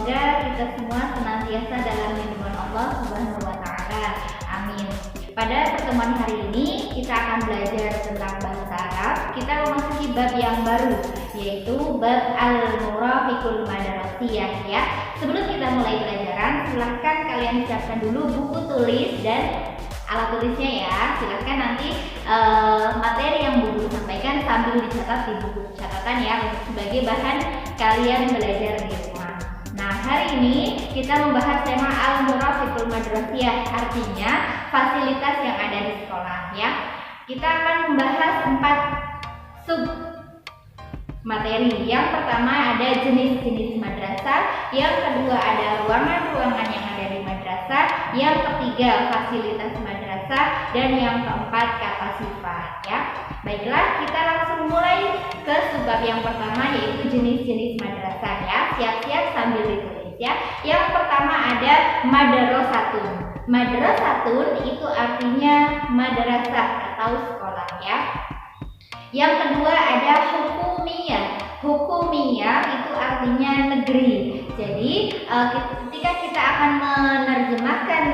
Semoga kita semua senantiasa dalam lindungan Allah Subhanahu wa Ta'ala. Amin. Pada pertemuan hari ini kita akan belajar tentang bahasa Arab. Kita memasuki bab yang baru, yaitu bab Al-Murafiqul Madrasiyah ya. Sebelum kita mulai pelajaran, silahkan kalian siapkan dulu buku tulis dan alat tulisnya ya. Silahkan nanti materi yang Bu sampaikan sambil dicatat di buku catatan ya, sebagai bahan kalian belajar di rumah. Nah, hari ini kita membahas tema Al-Murafiqul Madrasiyah, artinya fasilitas yang ada di sekolah ya. Kita akan membahas 4 sub materi. Yang pertama ada jenis-jenis madrasah, yang kedua ada ruangan-ruangan yang ada di madrasah, yang ketiga fasilitas madrasah, dan yang keempat kata sifat ya. Baiklah, kita langsung mulai ke subbab yang pertama, yaitu jenis-jenis madrasah ya. Siap-siap sambil ditulis ya. Yang pertama ada madrasatun. Madrasatun itu artinya madrasah atau sekolah ya. Yang kedua ada hukumiyah. Hukumiyah itu artinya negeri. Jadi ketika kita akan menerjemahkan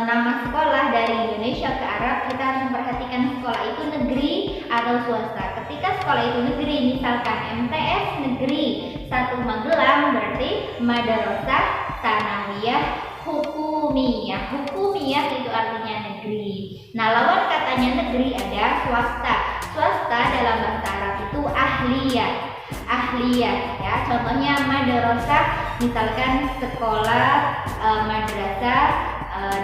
nama sekolah dari Indonesia ke Arab, kita harus memperhatikan sekolah itu negeri atau swasta. Ketika sekolah itu negeri, misalkan MTS negeri 1 Magelang, berarti Madrasah Tsanawiyah Hukumiyah. Hukumiyah itu artinya negeri. Nah, lawan katanya negeri ada swasta. Swasta dalam bahasa Arab itu ahliyah. Ahliyah ya. Contohnya madrasah, misalkan sekolah madrasah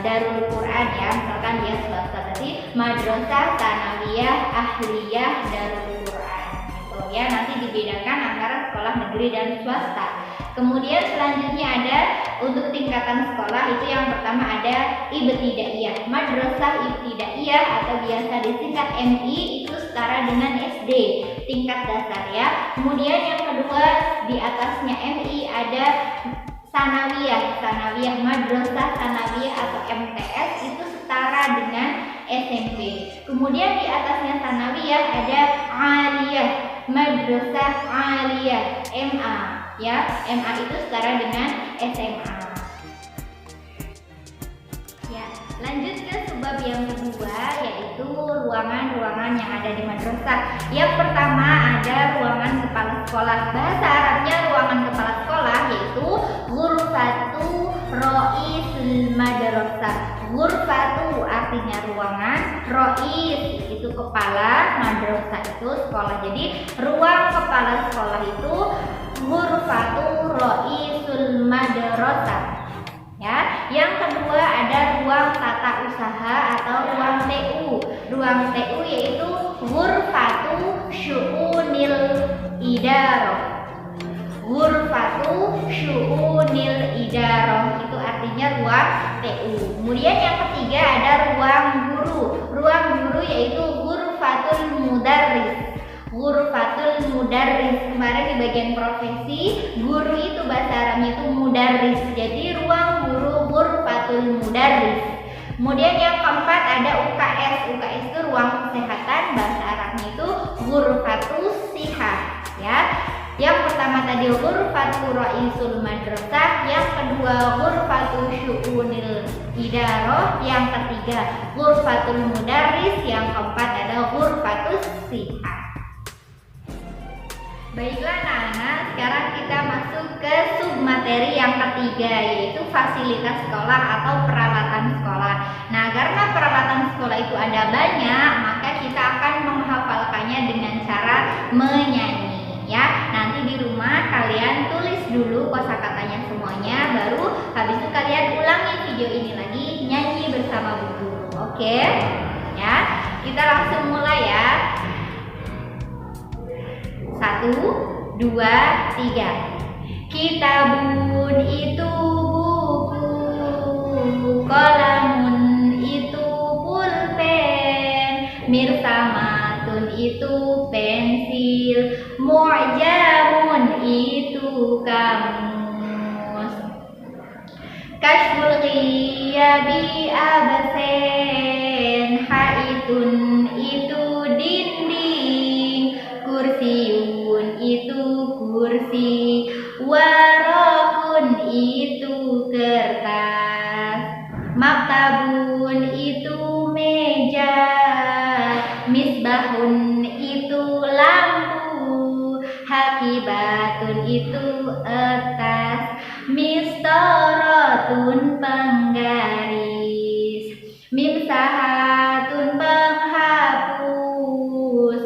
Darul Quran ya, misalkan dia swasta, tadi Madrasah Tsanawiyah Ahliyah Darul Quran gitu ya. Nanti dibedakan antara sekolah negeri dan swasta. Kemudian selanjutnya ada untuk tingkatan sekolah, itu yang pertama ada ibtidaiyah. Madrasah ibtidaiyah atau biasa disingkat MI itu setara dengan SD, tingkat dasar ya. Kemudian yang kedua di atasnya MI ada Tsanawiyah. Tsanawiyah, Madrasah Tsanawiyah atau MTS itu setara dengan SMP. Kemudian di atasnya Tsanawiyah ada Aliyah, Madrasah Aliyah, MA ya. MA itu setara dengan SMA. Ya, lanjut ke subbab yang kedua, yaitu ruangan-ruangan yang ada di madrasah. Yang pertama ada ruangan kepala sekolah. Bahasa Arabnya ruangan kepala sekolah yaitu ghurfatu ro'isul madrasah. Ghurfatu artinya ruangan, ro'is itu kepala, madrasah itu sekolah. Jadi ruang kepala sekolah itu ghurfatu ro'isul madrasah. Ya, yang kedua ada ruang tata usaha atau ruang TU. Ruang TU yaitu ghurfatu syu'unil idarah. Ghurfatu syu'unil idarah itu artinya ruang TU. Kemudian yang ketiga ada ruang guru. Ruang guru yaitu ghurfatul mudarris. Ghurfatul mudarris. Kemarin di bagian profesi, guru itu bahasa Arabnya itu mudarris. Jadi ruang guru ghurfatul mudarris. Kemudian yang keempat ada UKS. UKS itu ruang kesehatan, bahasa Arabnya itu ghurfatus sihah ya. Yang pertama tadi ghurfatu ra'isul madrasah, yang kedua ghurfatu syu'unil idarah, yang ketiga ghurfatul mudarris, yang keempat ada ghurfatus sihah. Baiklah anak-anak, sekarang kita masuk ke submateri yang ketiga, yaitu fasilitas sekolah atau peralatan sekolah. Nah, karena peralatan sekolah itu ada banyak, maka kita akan menghafalkannya dengan cara menyanyi ya. Nanti di rumah kalian tulis dulu kosakatanya semuanya, baru habis itu kalian ulangi video ini lagi, nyanyi bersama Bu Guru. Oke? Ya, kita langsung mulai ya. 1, 2, 3. Kitabun itu buku, kolamun itu pulpen, mirsamatun itu pensil, mu'jamun itu kamus, kashful ghiyabi absen, haitun itu dinding, kursiun itu kursi, warakun kertas, maktabun itu meja, misbahun itu lampu, hakibatun itu etas, mistoratun penggaris, mimsahatun penghapus,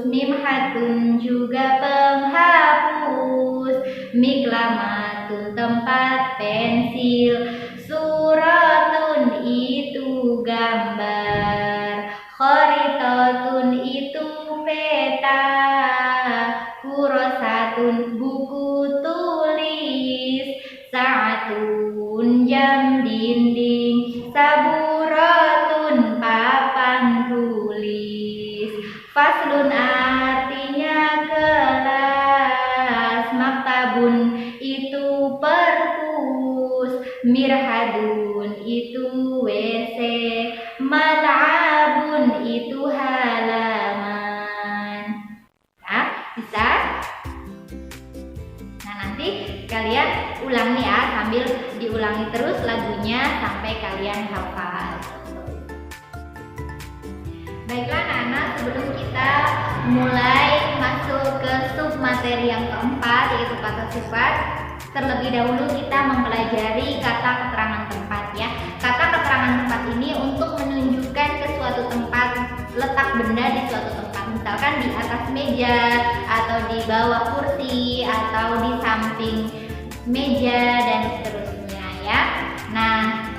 mimhatun juga penghapus, miklamatun tempat pensil, suratun itu gambar, kharitatun itu peta, kurosatun buku tulis, saatun jam dinding, saburatun papan tulis, faslun artinya kelas, maktabun itu perpus, mirhadun itu WC, mal'abun itu halaman. Nah, bisa? Nah, nanti kalian ulangi ya, sambil diulangi terus lagunya sampai kalian hafal. Baiklah anak-anak, sebelum kita mulai masuk ke sub materi yang keempat, yaitu kata sifat, terlebih dahulu kita mempelajari kata keterangan tempat ya. Kata keterangan tempat ini untuk menunjukkan ke suatu tempat, letak benda di suatu tempat. Misalkan di atas meja, atau di bawah kursi, atau di samping meja, dan seterusnya ya. Nah,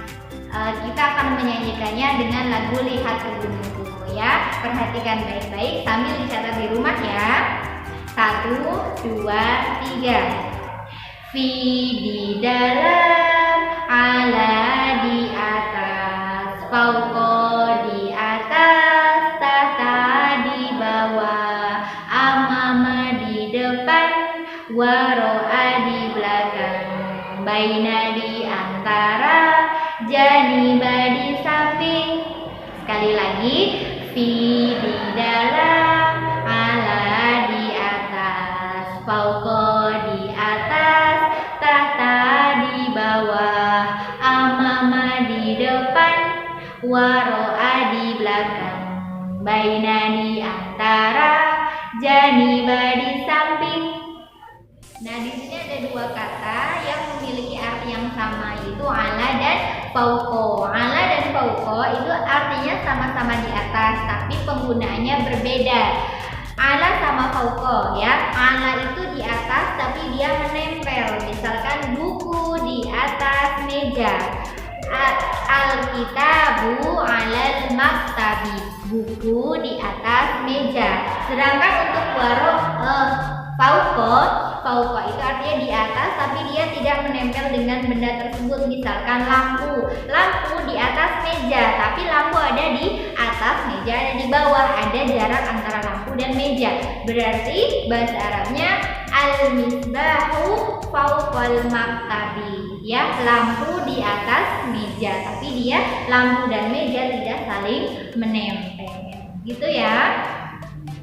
kita akan menyanyikannya dengan lagu Lihat ke Gunungku ya. Perhatikan baik-baik sambil dicatat di rumah ya. 1, 2, 3. Fi di dalam, ala di atas, fauqa di atas, tahta di bawah, amama di depan, waro'a di belakang, baina di antara, janiba di samping. Sekali lagi, fi di dalam, ala di atas, fauqa di atas, tahta di bawah, amama di depan, waro'a di belakang, baina di antara, janiba di samping. Nah, di sini ada dua kata yang memiliki arti yang sama, yaitu ala dan fauqa. Ala dan fauqa itu artinya sama-sama di atas, tapi penggunaannya berbeda. Ala sama fauqa ya. Ala itu di atas tapi dia menempel. Misalkan buku di atas meja. Al-kitabu alal maktabi. Buku di atas meja. Sedangkan untuk fauqa itu artinya di atas tapi dia tidak menempel dengan benda tersebut. Misalkan lampu di atas meja, tapi lampu ada di atas meja, ada di bawah, ada jarak antara lampu dan meja. Berarti bahasa Arabnya al-misbahu fauqal maktabi ya, lampu di atas meja tapi dia lampu dan meja tidak saling menempel gitu ya.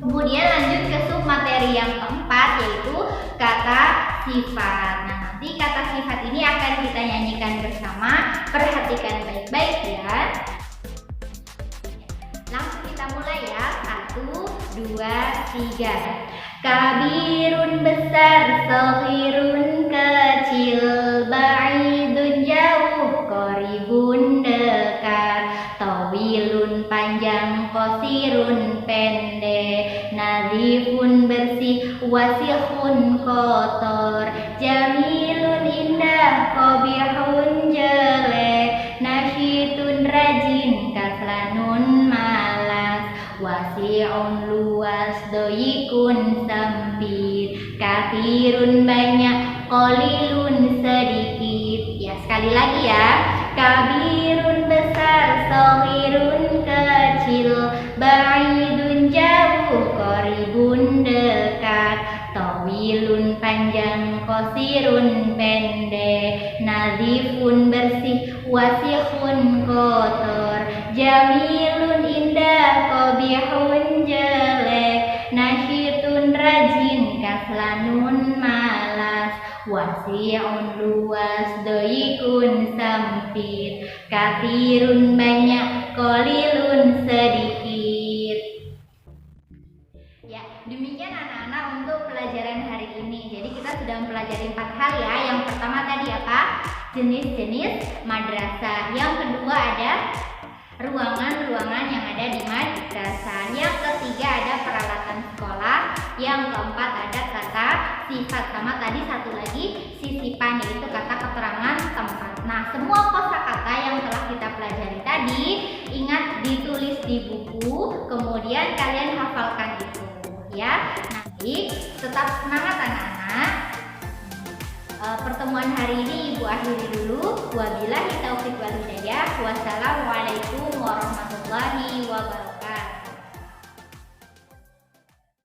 Kemudian lanjut ke sub materi yang keempat, yaitu kata sifat. Nah, nanti kata sifat ini akan kita nyanyikan bersama. Perhatikan baik-baik ya. Langsung kita mulai ya. 1, 2, 3. Kabirun besar, soghirun kecil, ba'idun jauh, qoribun dekat, tawilun panjang, qasirun pendek, nadhifun bersih, wasihun kotor, jamilun indah, qabihun jelek, nasyitun rajin, kaslanun malas, wasi'un luas, doyikun sempit, kafirun banyak, qalilun sedikit. Ya, sekali lagi ya. Kabirun besar, soghirun kecil, ba'idun jauh, qoribun dekat, tawilun panjang, qasirun pendek, nadhifun bersih, wasihun kotor, jamilun indah, qabihun jelek, nasyitun rajin, kaslanun malas, wasi'un luas, doyikun sempit, kathirun banyak, kolilun sedikit. Ya, demikian anak-anak untuk pelajaran hari ini. Jadi kita sudah mempelajari 4 hal ya. Yang pertama tadi apa? Jenis-jenis madrasah. Yang kedua ada ruangan-ruangan yang ada di madrasah. Yang ketiga ada peralatan sekolah. Yang keempat ada kata sifat, sama tadi satu lagi sisipan, yaitu kata keterangan tempat. Nah, semua kosakata yang telah kita pelajari tadi ingat ditulis di buku, kemudian kalian hafalkan itu ya. Nanti tetap semangat anak-anak. Pertemuan hari ini Ibu akhiri dulu. Wabillahi taufiq wal hidayah. Wassalamualaikum warahmatullahi wabarakatuh.